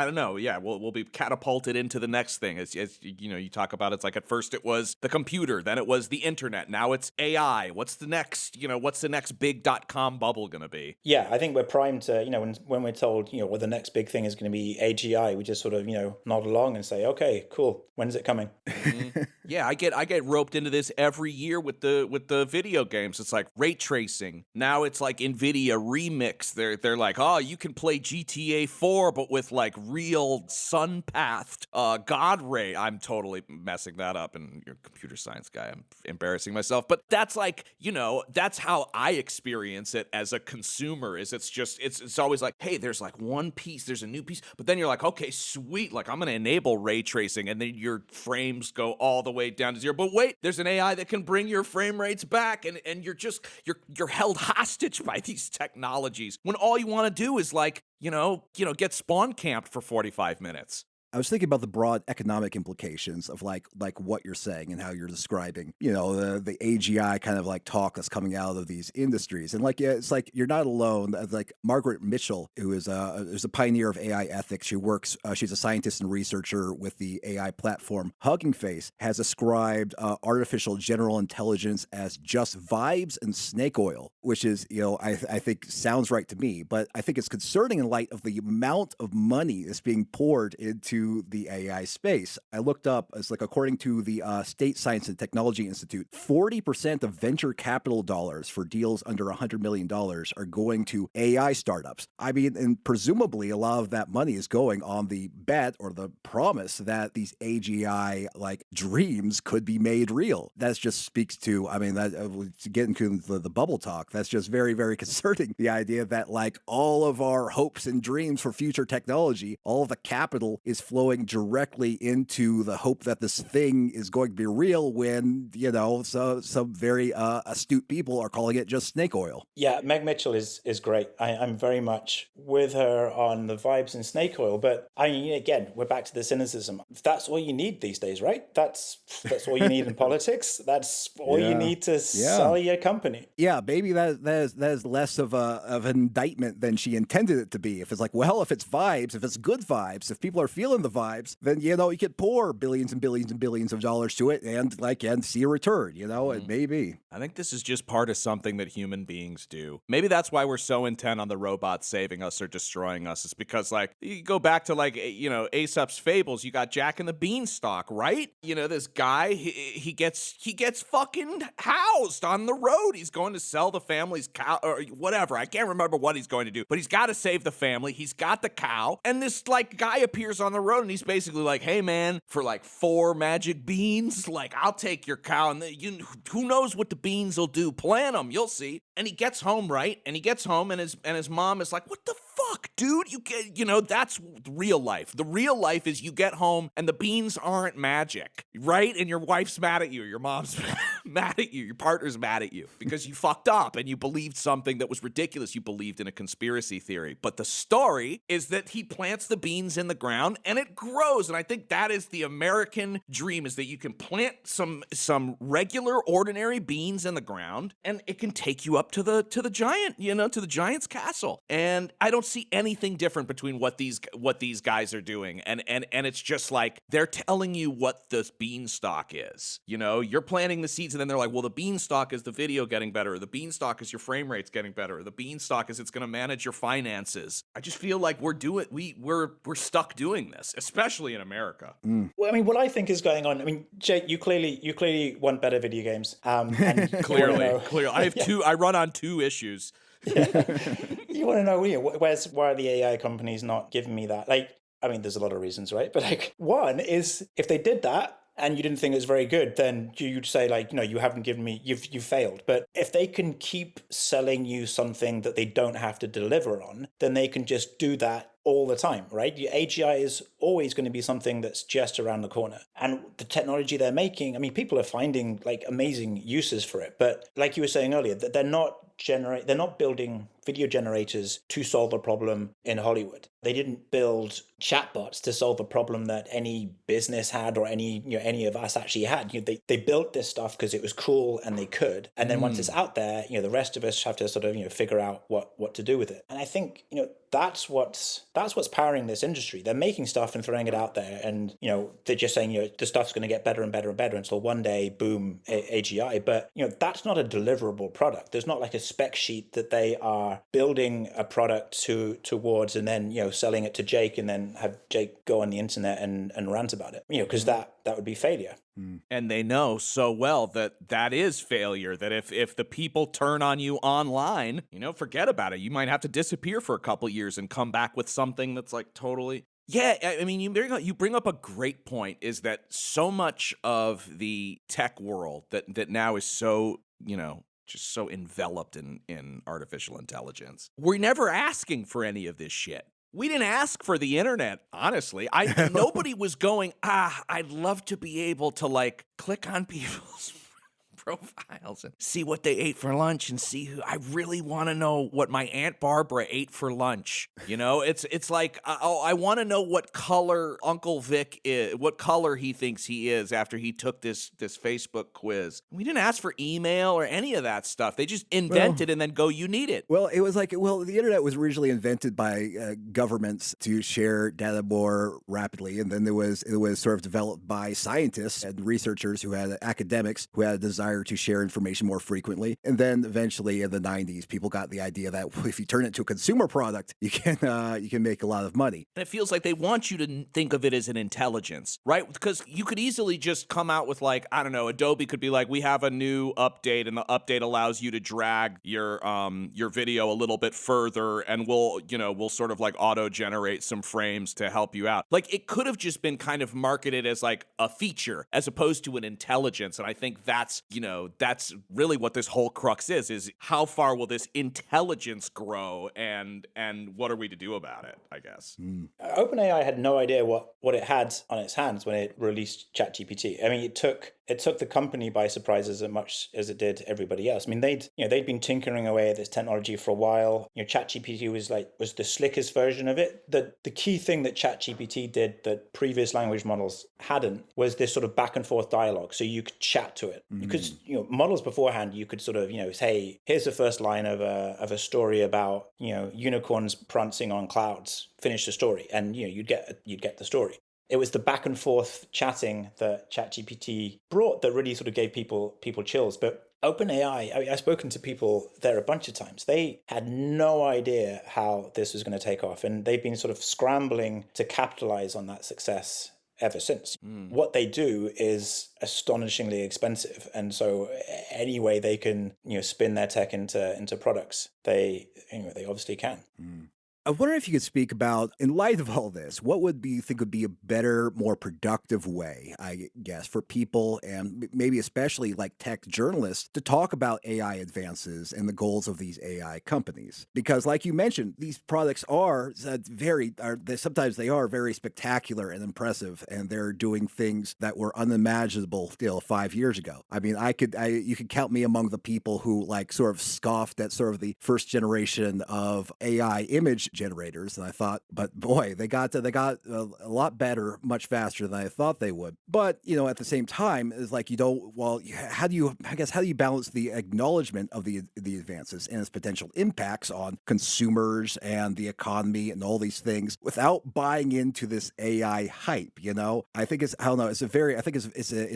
don't know. Yeah, we'll be catapulted into the next thing. As you know, you talk about, it's like at first it was the computer, then it was the internet, now it's AI. What's the next big .com bubble gonna be? Yeah, I think we're primed to, you know, when we're told, you know, well, the next big thing is going to be AGI, we just sort of, you know, nod along and say, okay, cool. When's it coming? Mm-hmm. Yeah, I get roped into this every year with the video games. It's like ray tracing. Now it's like NVIDIA Remix. They're like, oh, you can play GTA 4, but with like real sun-pathed God ray. I'm totally messing that up, and you're a computer science guy. I'm embarrassing myself. But that's like, you know, that's how I experience it as a consumer. Is it's always like, hey, there's like one piece, there's a new piece, but then you're like, okay, sweet, like I'm gonna enable ray tracing, and then your frames go all the way down to zero. But wait, there's an AI that can bring your frame rates back, and you're held hostage by these technologies when all you want to do is like, you know, get spawn camped for 45 minutes. I was thinking about the broad economic implications of like what you're saying and how you're describing, you know, the AGI kind of like talk that's coming out of these industries. And like, yeah, it's like you're not alone. Like Margaret Mitchell, who is a pioneer of AI ethics. She's a scientist and researcher with the AI platform Hugging Face, has ascribed artificial general intelligence as just vibes and snake oil, which is, you know, I think sounds right to me. But I think it's concerning in light of the amount of money that's being poured into the AI space. I looked up, it's like according to the State Science and Technology Institute, 40% of venture capital dollars for deals under $100 million are going to AI startups. I mean, and presumably a lot of that money is going on the bet or the promise that these AGI like dreams could be made real. That just speaks to, I mean, that to get into the bubble talk, that's just very, very concerning. The idea that like all of our hopes and dreams for future technology, all of the capital is flowing directly into the hope that this thing is going to be real when, you know, so some very astute people are calling it just snake oil. Yeah, Meg Mitchell is great. I'm very much with her on the vibes and snake oil. But I mean, again, we're back to the cynicism. That's all you need these days, right? That's all you need in politics. That's all you need to sell your company. Yeah, maybe that is less of an indictment than she intended it to be. If it's like, well, if it's vibes, if it's good vibes, if people are feeling the vibes, then, you know, you could pour billions and billions and billions of dollars to it and see a return, you know, and maybe. I think this is just part of something that human beings do. Maybe that's why we're so intent on the robots saving us or destroying us. It's because, like, you go back to, like, you know, Aesop's fables. You got Jack and the Beanstalk, right? You know, this guy, he gets fucking housed on the road. He's going to sell the family's cow or whatever. I can't remember what he's going to do, but he's got to save the family. He's got the cow, and this, like, guy appears on the road, and he's basically like, hey, man, for, like, 4 magic beans, like, I'll take your cow, and who knows what the beans will do. Plant them, you'll see. And he gets home, right? And he gets home, and his mom is like, what the fuck, dude? You know, that's real life. The real life is you get home, and the beans aren't magic, right? And your wife's mad at you, your mom's mad at you, your partner's mad at you, because you fucked up, and you believed something that was ridiculous. You believed in a conspiracy theory. But the story is that he plants the beans in the ground, and it grows. And I think that is the American dream, is that you can plant some regular, ordinary beans in the ground, and it can take you up to the giant, you know, to the giant's castle. And I don't see see anything different between what these guys are doing, and it's just like they're telling you what the beanstalk is. You know, you're planting the seeds, and then they're like, well, the beanstalk is the video getting better, or the beanstalk is your frame rates getting better, or the beanstalk is it's going to manage your finances. I just feel like we're stuck doing this, especially in America. Well, I mean, what I think is going on. I mean, Jake, you clearly want better video games. And clearly, I have two. I run on two issues. You want to know why are the AI companies not giving me that? Like, I mean, there's a lot of reasons, right? But like, one is if they did that and you didn't think it was very good, then you'd say like, no, you haven't given me, you've failed. But if they can keep selling you something that they don't have to deliver on, then they can just do that all the time, right? Your AGI is always going to be something that's just around the corner. And the technology they're making, I mean, people are finding like amazing uses for it. But like you were saying earlier, that they're not building video generators to solve the problem in Hollywood. They didn't build chatbots to solve the problem that any business had or any of us actually had. They built this stuff because it was cool and they could. And then once it's out there, the rest of us have to sort of figure out what to do with it. And I think that's what's powering this industry. They're making stuff and throwing it out there, and they're just saying the stuff's going to get better and better and better until one day, boom, AGI. But that's not a deliverable product. There's not like a spec sheet that they are building a product towards and then selling it to Jake and then have Jake go on the internet and rant about it. Because that would be failure. And they know so well that is failure, that if the people turn on you online, forget about it. You might have to disappear for a couple years and come back with something that's like totally... Yeah, I mean, you bring up a great point, is that so much of the tech world that now is so, just so enveloped in artificial intelligence. We're never asking for any of this shit. We didn't ask for the internet, honestly. Nobody was going, I'd love to be able to like click on people's profiles and see what they ate for lunch and see who. I really want to know what my Aunt Barbara ate for lunch. It's like, I want to know what color Uncle Vic is, what color he thinks he is after he took this Facebook quiz. We didn't ask for email or any of that stuff. They just invented and then go, you need it. Well, it was like, the internet was originally invented by governments to share data more rapidly, and then it was sort of developed by scientists and researchers who had academics who had a desire to share information more frequently. And then eventually in the 90s, people got the idea that if you turn it to a consumer product, you can make a lot of money. And it feels like they want you to think of it as an intelligence, right? Because you could easily just come out with like, I don't know, Adobe could be like, we have a new update, and the update allows you to drag your video a little bit further, and we'll sort of like auto-generate some frames to help you out. Like, it could have just been kind of marketed as like a feature as opposed to an intelligence. And I think that's really what this whole crux is how far will this intelligence grow, and what are we to do about it, I guess. OpenAI had no idea what it had on its hands when it released ChatGPT. I mean, it took the company by surprise as much as it did everybody else. I mean, they'd been tinkering away at this technology for a while. ChatGPT was the slickest version of it. The key thing that ChatGPT did that previous language models hadn't was this sort of back and forth dialogue. So you could chat to it. Because models beforehand, you could sort of say, here's the first line of a story about unicorns prancing on clouds. Finish the story, and you'd get the story. It was the back and forth chatting that ChatGPT brought that really sort of gave people chills. But OpenAI, I've spoken to people there a bunch of times. They had no idea how this was going to take off, and they've been sort of scrambling to capitalize on that success ever since. What they do is astonishingly expensive, and so any way they can spin their tech into products, they obviously can. I wonder if you could speak about, in light of all this, what would you think would be a better, more productive way, I guess, for people, and maybe especially like tech journalists, to talk about AI advances and the goals of these AI companies? Because like you mentioned, these products are sometimes they are very spectacular and impressive, and they're doing things that were unimaginable still 5 years ago. I mean, you could count me among the people who like sort of scoffed at sort of the first generation of AI image image generators. And I thought, but boy, they got a lot better much faster than I thought they would. But, at the same time, it's like how do you balance the acknowledgement of the advances and its potential impacts on consumers and the economy and all these things without buying into this AI hype? I think it's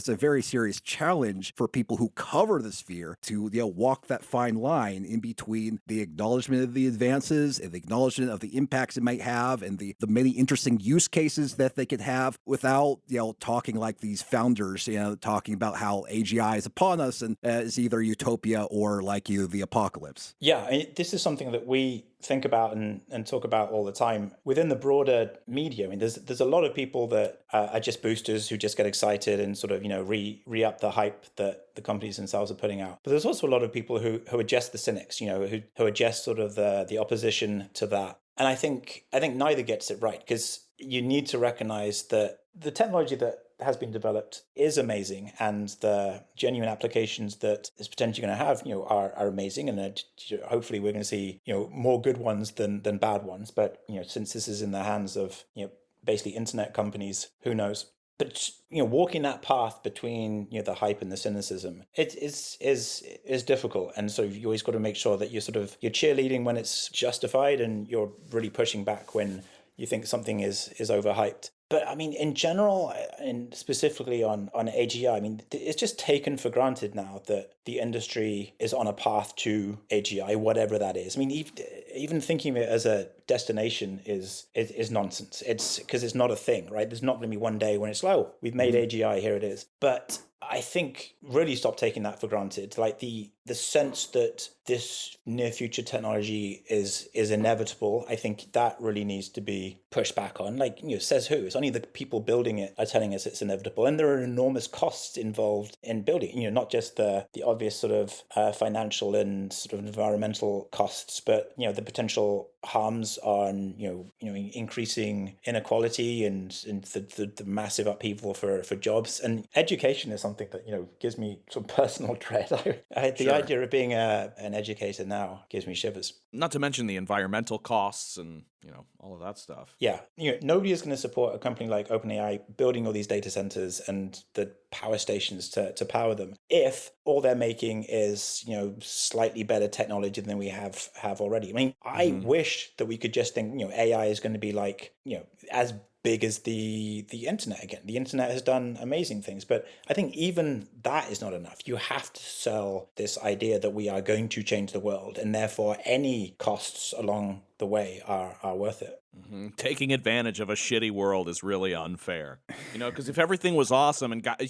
a very serious challenge for people who cover the sphere to walk that fine line in between the acknowledgement of the advances and the acknowledgement of the impacts it might have and the many interesting use cases that they could have without talking like these founders, talking about how AGI is upon us and is either utopia or the apocalypse. Yeah, this is something that we think about and talk about all the time within the broader media. I mean, there's a lot of people that are just boosters who just get excited and sort of re-up the hype that the companies themselves are putting out. But there's also a lot of people who are just the cynics, who are just sort of the opposition to that. And I think neither gets it right, because you need to recognize that the technology that has been developed is amazing, and the genuine applications that it's potentially going to have, are amazing, and hopefully we're going to see, more good ones than bad ones. But since this is in the hands of basically internet companies, who knows? But walking that path between the hype and the cynicism, it is difficult, and so you always got to make sure that you're cheerleading when it's justified, and you're really pushing back when you think something is overhyped. But I mean, in general, and specifically on AGI, I mean, it's just taken for granted now that the industry is on a path to AGI, whatever that is. I mean, even thinking of it as a destination is nonsense. It's because it's not a thing, right? There's not going to be one day when it's like, oh, we've made AGI, here it is. But I think really stop taking that for granted. Like the sense that this near future technology is inevitable, I think that really needs to be pushed back on. Like, says who? It's only the people building it are telling us it's inevitable. And there are enormous costs involved in building it, not just the obvious sort of financial and sort of environmental costs, but, the potential harms on, increasing inequality and the massive upheaval for jobs. And education is something that, gives me some personal dread. The idea of being an educator now gives me shivers. Not to mention the environmental costs and, all of that stuff. Yeah. Nobody is going to support a company like OpenAI building all these data centers and the power stations to power them if all they're making is, slightly better technology than we have already. I mean, I wish that we could just think, AI is going to be like, as big as the internet again. The internet has done amazing things, but I think even that is not enough. You have to sell this idea that we are going to change the world, and therefore any costs along the way are worth it. Mm-hmm. Taking advantage of a shitty world is really unfair, because if everything was awesome and got,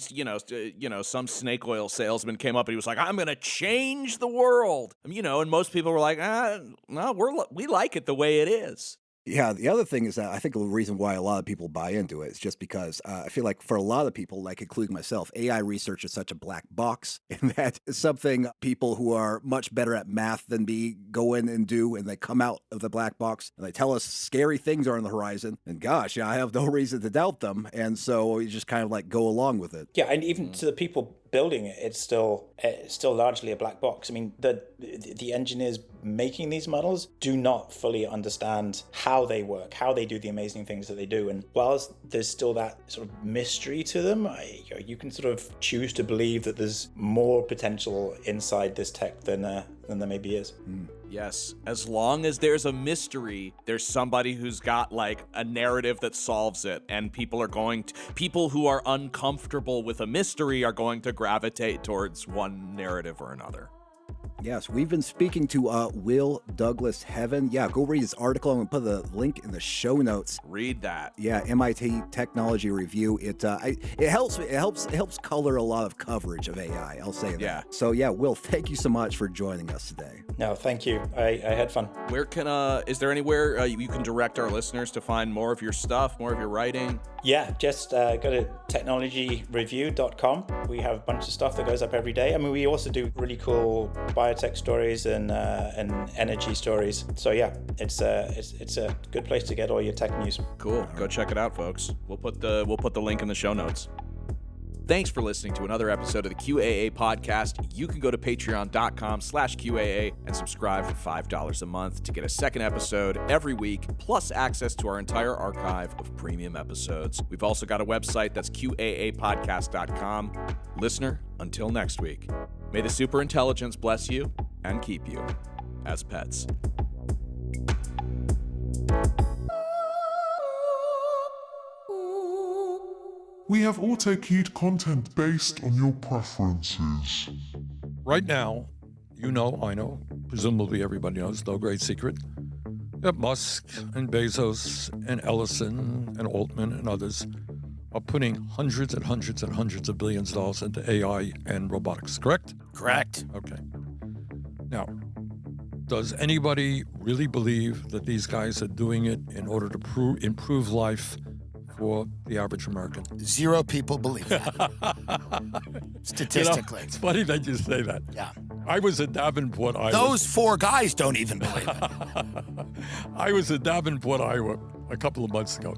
some snake oil salesman came up and he was like, I'm going to change the world, and most people were like, no, we like it the way it is. Yeah, the other thing is that I think the reason why a lot of people buy into it is just because I feel like for a lot of people, like including myself, AI research is such a black box, and that is something people who are much better at math than me go in and do, and they come out of the black box and they tell us scary things are on the horizon, and gosh, I have no reason to doubt them, and so you just kind of like go along with it. Yeah, and even to the people building it, it's still largely a black box. I mean, the engineers making these models do not fully understand how they work, how they do the amazing things that they do. And whilst there's still that sort of mystery to them, you can sort of choose to believe that there's more potential inside this tech than there maybe is. Yes, as long as there's a mystery, there's somebody who's got like a narrative that solves it, and people who are uncomfortable with a mystery are going to gravitate towards one narrative or another. Yes, we've been speaking to Will Douglas Heaven. Yeah, go read his article. I'm going to put the link in the show notes. Read that. Yeah, MIT Technology Review. It helps color a lot of coverage of AI. I'll say that. Yeah. So yeah, Will, thank you so much for joining us today. No, thank you. I had fun. Where can is there anywhere you can direct our listeners to find more of your stuff, more of your writing? Yeah, just go to technologyreview.com. We have a bunch of stuff that goes up every day. I mean, we also do really cool biotech stories and energy stories. So yeah, it's a good place to get all your tech news. Cool. Go check it out, folks. We'll put the link in the show notes. Thanks for listening to another episode of the QAA podcast. You can go to patreon.com/QAA and subscribe for $5 a month to get a second episode every week, plus access to our entire archive of premium episodes. We've also got a website that's QAApodcast.com. Listener, until next week, may the superintelligence bless you and keep you as pets. We have auto-queued content based on your preferences. Right now, you know, I know, presumably everybody knows, no great secret, that Musk and Bezos and Ellison and Altman and others are putting hundreds and hundreds and hundreds of billions of dollars into AI and robotics, correct? Correct. Okay. Now, does anybody really believe that these guys are doing it in order to improve life for the average American? Zero people believe that. Statistically. It's funny that you say that. Yeah. I was at Davenport, Iowa. Those four guys don't even believe it. I was at Davenport, Iowa a couple of months ago,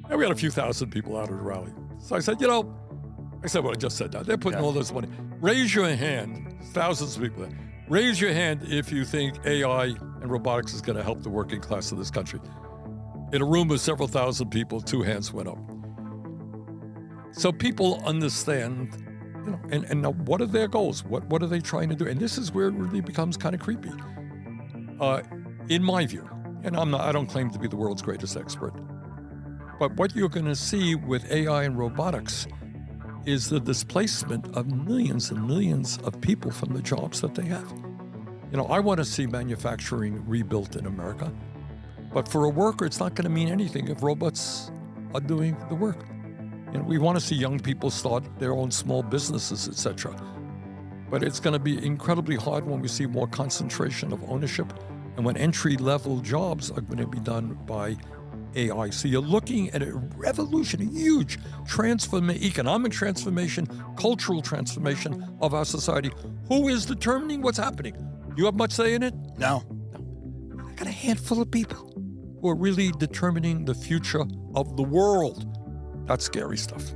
and we had a few thousand people out at a rally. So I said, what I just said now. They're putting all this money. Raise your hand, thousands of people there. Raise your hand if you think AI and robotics is going to help the working class of this country. In a room of several thousand people, 2 hands went up. So people understand, and now what are their goals? What are they trying to do? And this is where it really becomes kind of creepy. In my view, and I don't claim to be the world's greatest expert, but what you're going to see with AI and robotics is the displacement of millions and millions of people from the jobs that they have. I want to see manufacturing rebuilt in America. But for a worker, it's not going to mean anything if robots are doing the work. We want to see young people start their own small businesses, etc. But it's going to be incredibly hard when we see more concentration of ownership and when entry-level jobs are going to be done by AI. So you're looking at a revolution, a huge economic transformation, cultural transformation of our society. Who is determining what's happening? You have much say in it? No. I got a handful of people who are really determining the future of the world. That's scary stuff.